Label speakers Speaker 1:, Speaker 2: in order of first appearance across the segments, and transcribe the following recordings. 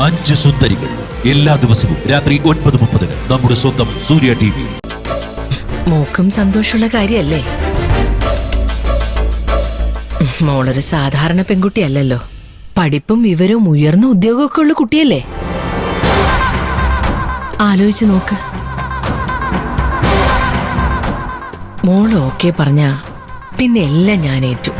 Speaker 1: 5 സുന്ദരികൾ എല്ലാ ദിവസവും രാത്രി 9:30 നമ്മുടെ സ്വന്തം സൂര്യ TV.
Speaker 2: മോക്കും സന്തോഷമുള്ള കാര്യല്ലേ? മോളൊരു സാധാരണ പെൺകുട്ടിയല്ലല്ലോ. പഠിപ്പും വിവരവും ഉയർന്ന ഉദ്യോഗമൊക്കെ ഉള്ള കുട്ടിയല്ലേ? ആലോചിച്ച് നോക്ക്. മോള് ഓക്കെ പറഞ്ഞാ പിന്നെ എല്ലാം ഞാൻ ഏറ്റു.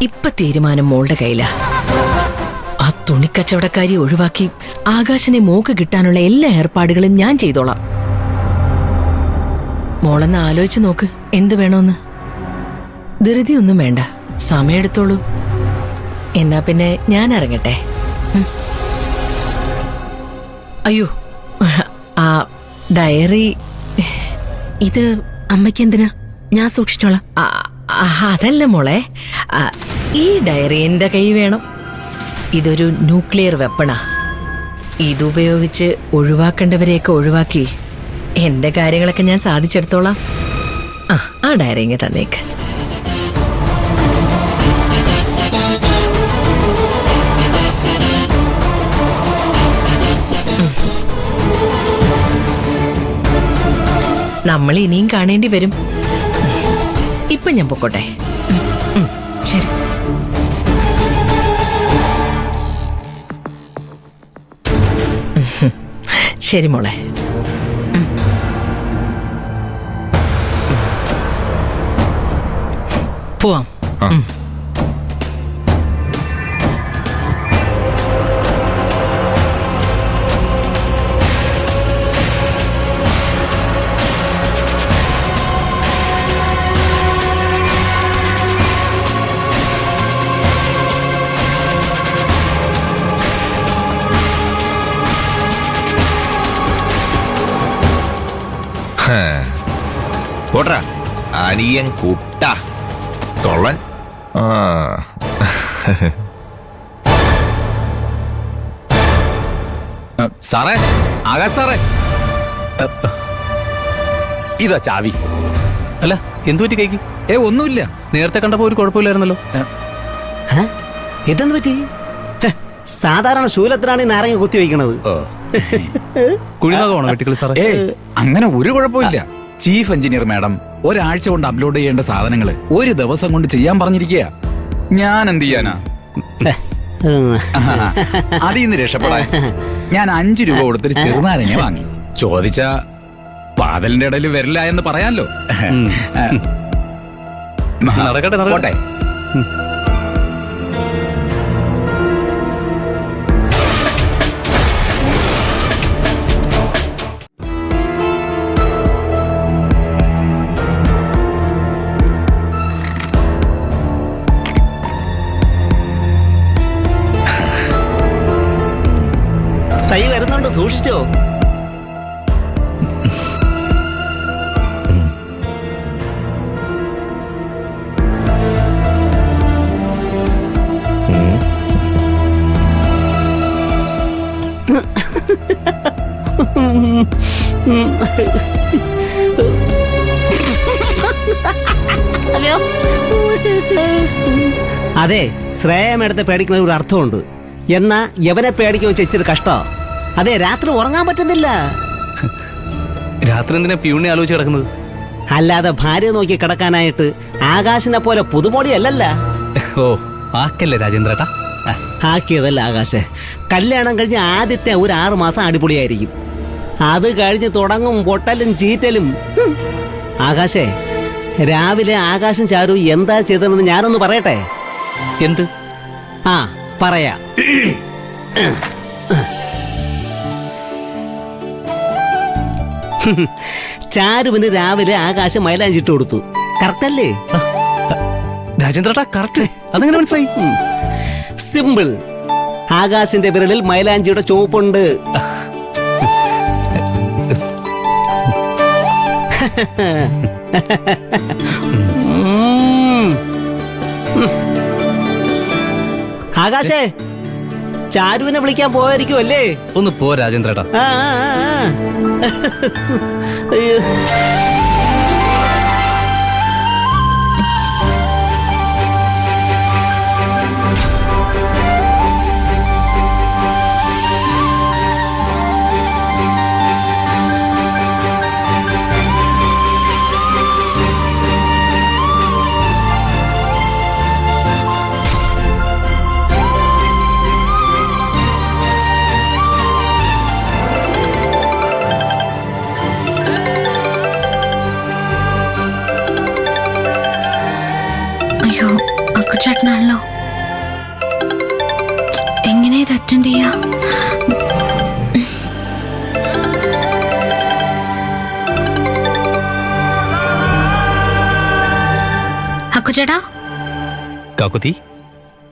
Speaker 2: ഇപ്പൊ തീരുമാനം മോളുടെ കയ്യിലാ. ആ തുണിക്കച്ചവടക്കാരി ഒഴിവാക്കി ആകാശിനെ മോക്ക് കിട്ടാനുള്ള എല്ലാ ഏർപ്പാടുകളും ഞാൻ ചെയ്തോളാം. മോളെന്ന് ആലോചിച്ച് നോക്ക് എന്ത് വേണോന്ന്. ധൃതിയൊന്നും വേണ്ട, സമയെടുത്തോളൂ. എന്നാ പിന്നെ ഞാൻ ഇറങ്ങട്ടെ. അയ്യോ, ആ ഡയറി
Speaker 3: ഇത് അമ്മയ്ക്ക് എന്തിനാ? ഞാൻ സൂക്ഷിച്ചോളാം.
Speaker 2: അതല്ല മോളെ, ഈ ഡയറി എന്റെ കൈ വേണം. ഇതൊരു ന്യൂക്ലിയർ വെപ്പണാ. ഇതുപയോഗിച്ച് ഒഴിവാക്കേണ്ടവരെയൊക്കെ ഒഴിവാക്കി എന്റെ കാര്യങ്ങളൊക്കെ ഞാൻ സാധിച്ചെടുത്തോളാം. ആ ഡയറി ഇങ്ങനെ തന്നേക്ക്. നമ്മൾ ഇനിയും കാണേണ്ടി വരും. ഇപ്പൊ ഞാൻ പൊക്കോട്ടെ.
Speaker 3: ശരി.
Speaker 2: ശരി മോളെ. പോവാം.
Speaker 4: പോട്രാ അനിയൻ കുട്ട തൊള്ളൻ.
Speaker 5: സാറേ, ആകാശ് സാറേ, ഇതാ ചാവി.
Speaker 6: അല്ല, എന്തു പറ്റി കൈക്ക്?
Speaker 5: ഒന്നുമില്ല.
Speaker 6: നേരത്തെ കണ്ടപ്പോ ഒരു കുഴപ്പമില്ലായിരുന്നല്ലോ.
Speaker 7: ഇതെന്ത് പറ്റി? സാധാരണ ശൂലത്തിനാണ് ഈ നാരങ്ങ കുത്തി വയ്ക്കണത്.
Speaker 6: കുഴിനകമാണോ വെട്ടിക്കളി സാറേ?
Speaker 5: അങ്ങനെ ഒരു കുഴപ്പമില്ല. ചീഫ് എഞ്ചിനീയർ മാഡം ഒരാഴ്ച കൊണ്ട് അപ്ലോഡ് ചെയ്യേണ്ട സാധനങ്ങള് ഒരു ദിവസം കൊണ്ട് ചെയ്യാൻ പറഞ്ഞിരിക്കുക. ഞാൻ എന്ത് ചെയ്യാനാ? അതിൽ നിന്ന് രക്ഷപ്പെടാൻ ഞാൻ 5 രൂപ കൊടുത്തൊരു ചെറുനാരങ്ങ വാങ്ങി. ചോദിച്ചാ വാതിലിന്റെ ഇടയിൽ വരില്ല എന്ന് പറയാലോ.
Speaker 6: നടക്കട്ടെ നടക്കട്ടെ.
Speaker 7: സ്പൈ വരുന്നുണ്ട്, സൂക്ഷിച്ചോ. അതെ, ശ്രേയ മേഡത്തെ പേടിക്കുന്ന ഒരു അർത്ഥമുണ്ട്. എന്നാ യവനെ പേടിക്കാൻ വെച്ച ഇച്ചിരി കഷ്ടോ. അതെ, രാത്രി ഉറങ്ങാൻ പറ്റുന്നില്ല.
Speaker 6: രാത്രി എന്തിനാ പ്യൂണിനെ ആലോചിച്ച് കിടക്കുന്നത്?
Speaker 7: അല്ലാതെ ഭാര്യ നോക്കി കിടക്കാനായിട്ട് ആകാശിനെ പോലെ പുതുമോടിയല്ലല്ല.
Speaker 6: ഓ, ആക്കല്ലേ രാജേന്ദ്രേട്ടാ.
Speaker 7: ആക്കിയതല്ല ആകാശ്. കല്യാണം കഴിഞ്ഞ് ആദ്യത്തെ ഒരു 6 മാസം അടിപൊളിയായിരിക്കും. അത് കഴിഞ്ഞ് തുടങ്ങും പൊട്ടലും ചീറ്റലും. ആകാശേ, രാവിലെ ആകാശം ചാരു എന്താ ചെയ്തതെന്ന് ഞാനൊന്ന് പറയട്ടെ.
Speaker 6: എന്ത്?
Speaker 7: പറയാ. ചാരുവിന് രാവിലെ ആകാശം മൈലാഞ്ചിട്ട് കൊടുത്തു. കറക്റ്റല്ലേ
Speaker 6: രാജേന്ദ്രേട്ടാ? കറക്റ്റ്. അതെങ്ങനെ മനസ്സിലായി?
Speaker 7: സിമ്പിൾ. ആകാശിന്റെ വിരലിൽ മൈലാഞ്ചിയുടെ ചോപ്പുണ്ട്. ആകാശേ, ചാരുവിനെ വിളിക്കാൻ പോയിരിക്കും അല്ലേ?
Speaker 6: ഒന്ന് പോ രാജേന്ദ്രേട്ടാ.
Speaker 7: ആ, ആ, ആ. അയ്യോ.
Speaker 3: അയ്യോ, അക്കുച്ചേട്ടനാണല്ലോ. എങ്ങനെ ഇത് അറ്റൻഡ് ചെയ്യാ? അക്കുച്ചേട്ടാ.
Speaker 6: കാക്കുത്തി,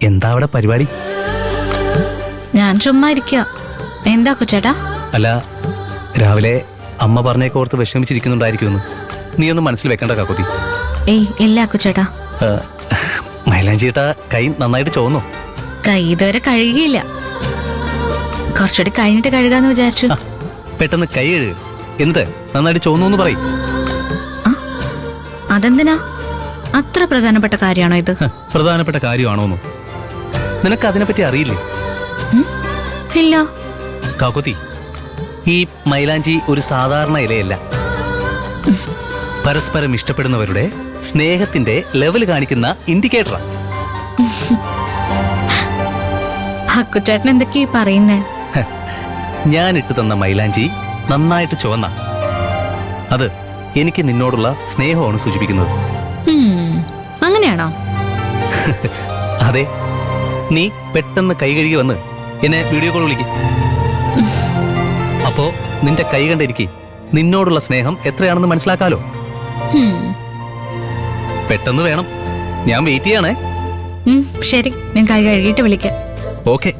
Speaker 6: എന്താ അവിടെ പരിപാടി?
Speaker 3: ഞാൻ ചുമ്മാ ഇരിക്കുക. എന്താ അക്കുച്ചേട്ടാ?
Speaker 6: അല്ല, രാവിലെ അമ്മ പറഞ്ഞേക്ക് ഓർത്ത് വിഷമിച്ചിരിക്കുന്നുണ്ടായിരിക്കുമെന്ന് നീ ഒന്ന് മനസ്സിൽ വെക്കണ്ട കാക്കുത്തി.
Speaker 3: ഏയ് ഇല്ല അക്കുച്ചേട്ടാ.
Speaker 6: മൈലാഞ്ചിട്ട കൈ നന്നായിട്ട് ചോന്നോ?
Speaker 3: കൈ ഇതുവരെ കഴുകിയില്ല. കുറച്ചുകൂടി കഴിഞ്ഞിട്ട് കഴുകാന്ന് വിചാരിച്ചു.
Speaker 6: പെട്ടെന്ന് കൈ കഴുകുക, എന്നിട്ട് നന്നായിട്ട് ചോന്നു പറയും.
Speaker 3: അതെന്തിനാ? അത്ര പ്രധാനപ്പെട്ട കാര്യമാണോ ഇത്?
Speaker 6: പ്രധാനപ്പെട്ട കാര്യമാണോന്നു നിനക്ക് അതിനെപ്പറ്റി അറിയില്ലേ?
Speaker 3: ഇല്ല.
Speaker 6: കാക്കുത്തി, ഈ മൈലാഞ്ചി ഒരു സാധാരണ ഇലയല്ല. പരസ്പരം ഇഷ്ടപ്പെടുന്നവരുടെ സ്നേഹത്തിന്റെ ലെവൽ കാണിക്കുന്ന ഇൻഡിക്കേറ്ററാ.
Speaker 3: അക്കുച്ചേട്ടൻ എന്തൊക്കെയാ പറയുന്നേ?
Speaker 6: ഞാൻ ഇട്ടു തന്ന മൈലാഞ്ചി നന്നായിട്ട് ചുവന്ന, അത് എനിക്ക് നിന്നോടുള്ള സ്നേഹമാണ് സൂചിപ്പിക്കുന്നത്.
Speaker 3: അങ്ങനെയാണോ?
Speaker 6: അതെ. നീ പെട്ടെന്ന് കൈ കഴുകി വന്ന് എന്നെ വീഡിയോ കോൾ വിളിക്ക്. അപ്പോ നിന്റെ കൈ കണ്ടിരിക്കെ നിന്നോടുള്ള സ്നേഹം എത്രയാണെന്ന് മനസ്സിലാക്കാലോ. പെട്ടെന്ന് വേണം, ഞാൻ വെയിറ്റ് ചെയ്യണേ.
Speaker 3: ശരി, ഞാൻ കൈ കഴുകിയിട്ട് വിളിക്കാം.
Speaker 6: ഓക്കെ.